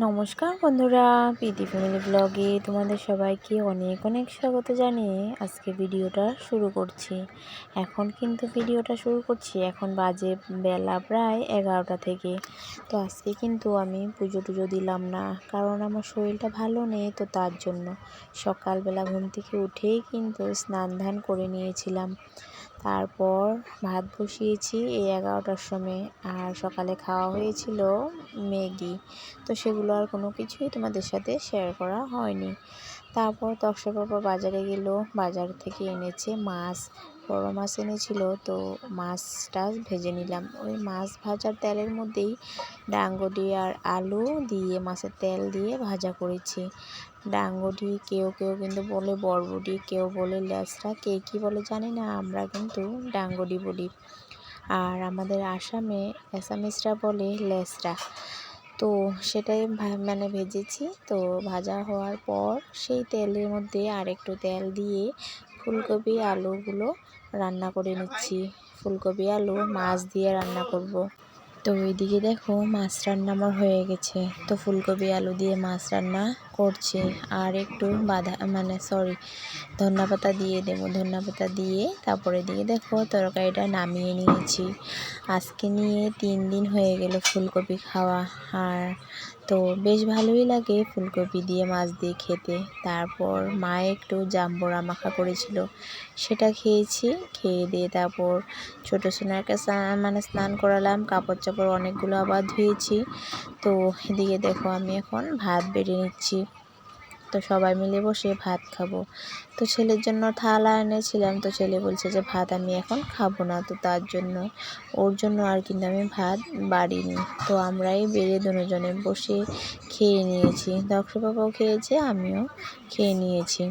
নমস্কার বন্ধুরা, প্রীতি ফ্যামিলি ব্লগে তোমাদের সবাইকে অনেক অনেক স্বাগত জানিয়ে আজকে ভিডিওটা শুরু করছি। এখন বাজে বেলা প্রায় 11টা থেকে। তো আজকে কিন্তু আমি পুজো টুজো দিলাম না, কারণ আমার শরীরটা ভালো নেই। তো তার জন্য সকালবেলা ঘুম থেকে উঠেই কিন্তু স্নান ধান করে নিয়েছিলাম। তারপর ভাত বসিয়েছি এই 11টার সময়, আর সকালে খাওয়া হয়েছিল ম্যাগি। তো সেগুলো আর কোনো কিছুই তোমাদের সাথে শেয়ার করা হয়নি। তারপর তক্সা বাবা বাজারে গেল, বাজার থেকে এনেছে মাছ, বড় মাছ এনেছিল। তো মাছটা ভেজে নিলাম। ওই মাছ ভাজার তেলের মধ্যেই ডাংবডি আর আলু দিয়ে মাছের তেল দিয়ে ভাজা করেছি। ডাংবডি কেউ কেউ কিন্তু বলে বরবটি, কেউ বলে লেসরা, কে কী বলে জানি না, আমরা কিন্তু ডাংবডি বলি। আর আমাদের আসামিসরা বলে লেসরা। তো সেটাই ভেজেছি। তো ভাজা হওয়ার পর সেই তেলের মধ্যে আরেকটু তেল দিয়ে ফুলকপি আলুগুলো রান্না করে নিচ্ছি। ফুলকপি আলু মাছ দিয়ে রান্না করব। তো ওইদিকে দেখো মাছ রান্না আমার হয়ে গেছে। তো ফুলকপি আলু দিয়ে মাছ রান্না করছে, আর একটু ধনেপাতা দিয়ে দেবো। ধনেপাতা দিয়ে তারপরে দিয়ে দেখো তরকারিটা নামিয়ে নিয়েছি। আজকে নিয়ে 3 দিন হয়ে গেল ফুলকপি খাওয়া। আর তো বেশ ভালোই লাগে ফুলকপি দিয়ে মাছ দিয়ে খেতে। তারপর মা একটু জাম্বুরা মাখা করেছিল, সেটা খেয়েছি। খেয়ে দিয়ে তারপর ছোটো সোনাকে স্নান করালাম, কাপড় চাপড় অনেকগুলো আবার ধুয়েছি। তো এদিকে দেখো আমি এখন ভাত বেড়ে নিচ্ছি। তো সবাই মিলে বসে ভাত খাবো। তো ছেলের জন্য থালা এনেছিলাম। তো ছেলে বলছে যে ভাত আমি এখন খাবো না। তো তার জন্য ওর জন্য আর কিন্তু আমি ভাত বাড়িনি। তো আমরাই বেড়ে দুজনে বসে খেয়ে নিয়েছি। দক্ষ বাবাও খেয়েছে, আমিও খেয়ে নিয়েছি।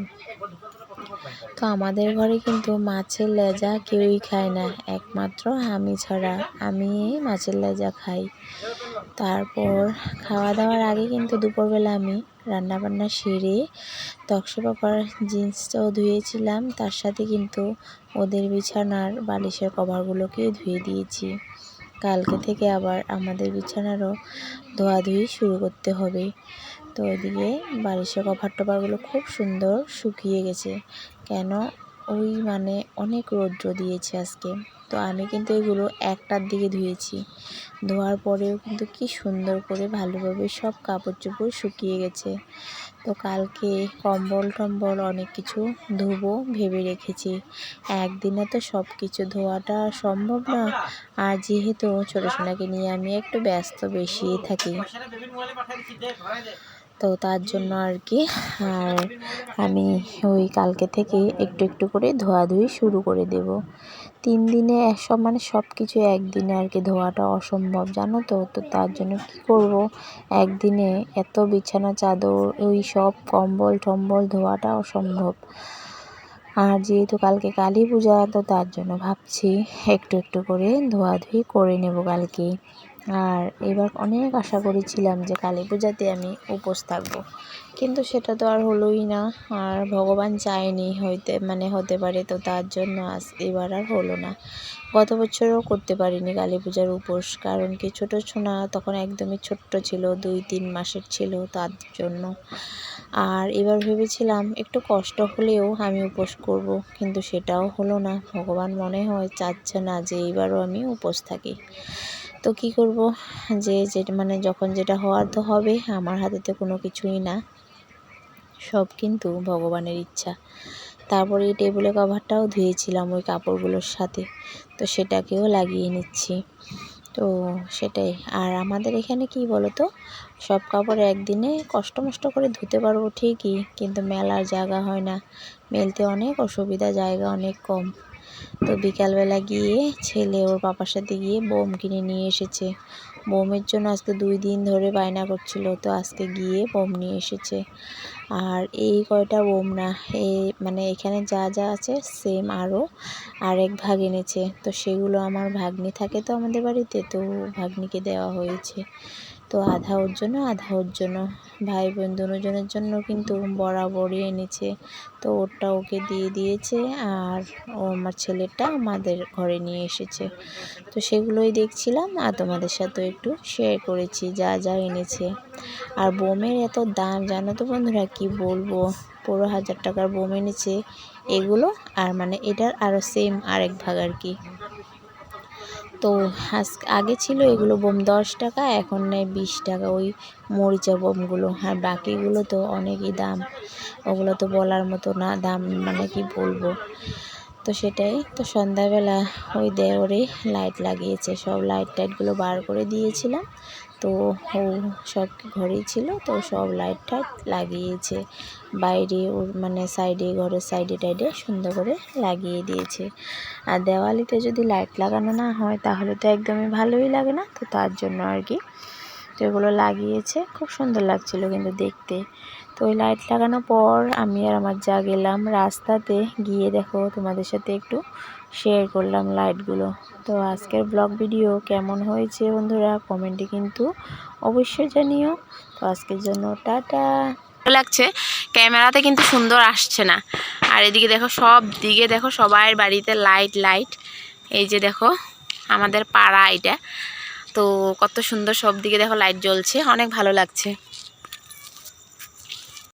তো আমাদের ঘরে কিন্তু মাছের লেজা কেউই খায় না, একমাত্র আমি ছাড়া। আমি মাছের লেজা খাই। তারপর খাওয়া দাওয়ার আগে কিন্তু দুপুরবেলা আমি রান্নাবান্না সেরে তক্ষ বাবার জিন্সটাও ধুয়েছিলাম, তার সাথে কিন্তু ওদের বিছানার বালিশের কভারগুলোকে ধুয়ে দিয়েছি। কালকে থেকে আবার আমাদের বিছানারও ধোয়াধুয়ি শুরু করতে হবে। তো ওইদিকে বালিশের কভার টভারগুলো খুব সুন্দর শুকিয়ে গেছে, কেন ওই অনেক রৌদ্র দিয়েছে আজকে। তো আমি কিন্তু এগুলো 1টার দিকে ধুয়েছি। ধোয়ার পরেও কিন্তু কি সুন্দর করে ভালোভাবে সব কাপড় চোপড় শুকিয়ে গেছে। তো কালকে কম্বল টম্বল অনেক কিছু ধুবো ভেবে রেখেছি। একদিনে তো সব কিছু ধোয়াটা সম্ভব না। আর যেহেতু ছোটো সোনাকে নিয়ে আমি একটু ব্যস্ত বেশিই থাকি, তো তার জন্য আর কি। আর আমি ওই কালকে থেকে একটু একটু করে ধোয়াধুয়ি শুরু করে দেব। 3 দিনে সব কিছু একদিনে আর কি ধোয়াটা অসম্ভব, জানো তো। তো তার জন্য কি করব, একদিনে এত বিছানা চাদর ওই সব কম্বল টম্বল ধোয়াটা অসম্ভব। আর যেহেতু কালকে কালী পূজা, তো তার জন্য ভাবছি একটু একটু করে ধোয়াধুয়ি করে নেব কালকে। আর এবার অনেক আশা করেছিলাম যে কালী পূজাতে আমি উপোস থাকবো, কিন্তু সেটা তো আর হলোই না। আর ভগবান চায়নি হতে পারে। তো তার জন্য এবার আর হলো না। গত বছরও করতে পারিনি কালী পূজার উপোস, কারণ কি ছোটো সোনা তখন একদমই ছোট্ট ছিল, 2-3 মাসের ছিল, তার জন্য। আর এবার ভেবেছিলাম একটু কষ্ট হলেও আমি উপোস করব, কিন্তু সেটাও হলো না। ভগবান মনে হয় চাচ্ছে না যে এবারও আমি উপোস থাকি। তো কি করব, যখন যেটা হওয়ার তো হবে, আমার হাতে তো কোনো কিছুই না, সব কিন্তু ভগবানের ইচ্ছা। তারপরে এই টেবিলের কভারটাও ধুয়েছিলাম ওই কাপড়গুলোর সাথে, তো সেটাকেও লাগিয়ে নিচ্ছি। তো সেটাই। আর আমাদের এখানে কি বলো তো, সব কাপড় একদিনে কষ্ট মষ্ট করে ধুতে পারবো ঠিকই, কিন্তু মেলার জায়গা হয় না, মেলতে অনেক অসুবিধা, জায়গা অনেক কম। তো বিকালবেলা গিয়ে ছেলে ওর পাপার সাথে গিয়ে বোম কিনে নিয়ে এসেছে। বোমের জন্য আজকে 2 দিন ধরে বায়না করছিল, তো আজকে গিয়ে বোম নিয়ে এসেছে। আর এই কয়টা বোম না, এখানে যা যা আছে সেম আরও আরেক ভাগ এনেছে। তো সেগুলো আমার ভাগ্নি থাকে তো আমাদের বাড়িতে, তো ভাগ্নিকে দেওয়া হয়েছে। তো আধা ওর জন্য আধা ওর জন্য, ভাই বোন দুজনের জন্য কিন্তু বরাবরই এনেছে। তো ওরটা ওকে দিয়ে দিয়েছে আর ও আমার ছেলেটা আমাদের ঘরে নিয়ে এসেছে। তো সেগুলোই দেখছিলাম আর তোমাদের সাথে একটু শেয়ার করেছি যা যা এনেছে। আর বোমের এত দাম জানো তো বন্ধুরা, কি বলবো, 15,000 টাকার বোম এনেছে এগুলো। আর মানে এটার আরও সেম আরেক ভাগ আর কি। তো আগে ছিল এগুলো বোম 10 টাকা, এখন নেয় 20 টাকা ওই মরিচা বোমগুলো। আর বাকিগুলো তো অনেকই দাম, ওগুলো তো বলার মতো না দাম, মানে কি বলবো। তো সেটাই তো সন্ধ্যাবেলা ওই দেওরে লাইট লাগিয়েছে, সব লাইট টাইটগুলো বার করে দিয়েছিলাম। তো ও সব ঘরেই ছিল, তো সব লাইট টাইট লাগিয়েছে বাইরে, ওর মানে সাইডে, ঘরের সাইডে টাইডে সুন্দর করে লাগিয়ে দিয়েছে। আর দেওয়ালিতে যদি লাইট লাগানো না হয় তাহলে তো একদমই ভালোই লাগে না, তো তার জন্য আর কি তো এগুলো লাগিয়েছে। খুব সুন্দর লাগছিল কিন্তু দেখতে। তো ওই লাইট লাগানোর পর আমি আর আমার যা গেলাম রাস্তাতে, গিয়ে দেখো তোমাদের সাথে একটু শেয়ার করলাম লাইটগুলো। তো আজকের ব্লগ ভিডিও কেমন হয়েছে বন্ধুরা কমেন্টে কিন্তু অবশ্যই জানিও। তো আজকের জন্য টাটা। লাগছে ক্যামেরাতে কিন্তু সুন্দর আসছে না। আর এদিকে দেখো সব দিকে দেখো সবার বাড়িতে লাইট লাইট, এই যে দেখো আমাদের পাড়া এটা, তো কত সুন্দর সব দিকে দেখো লাইট জ্বলছে, অনেক ভালো লাগছে।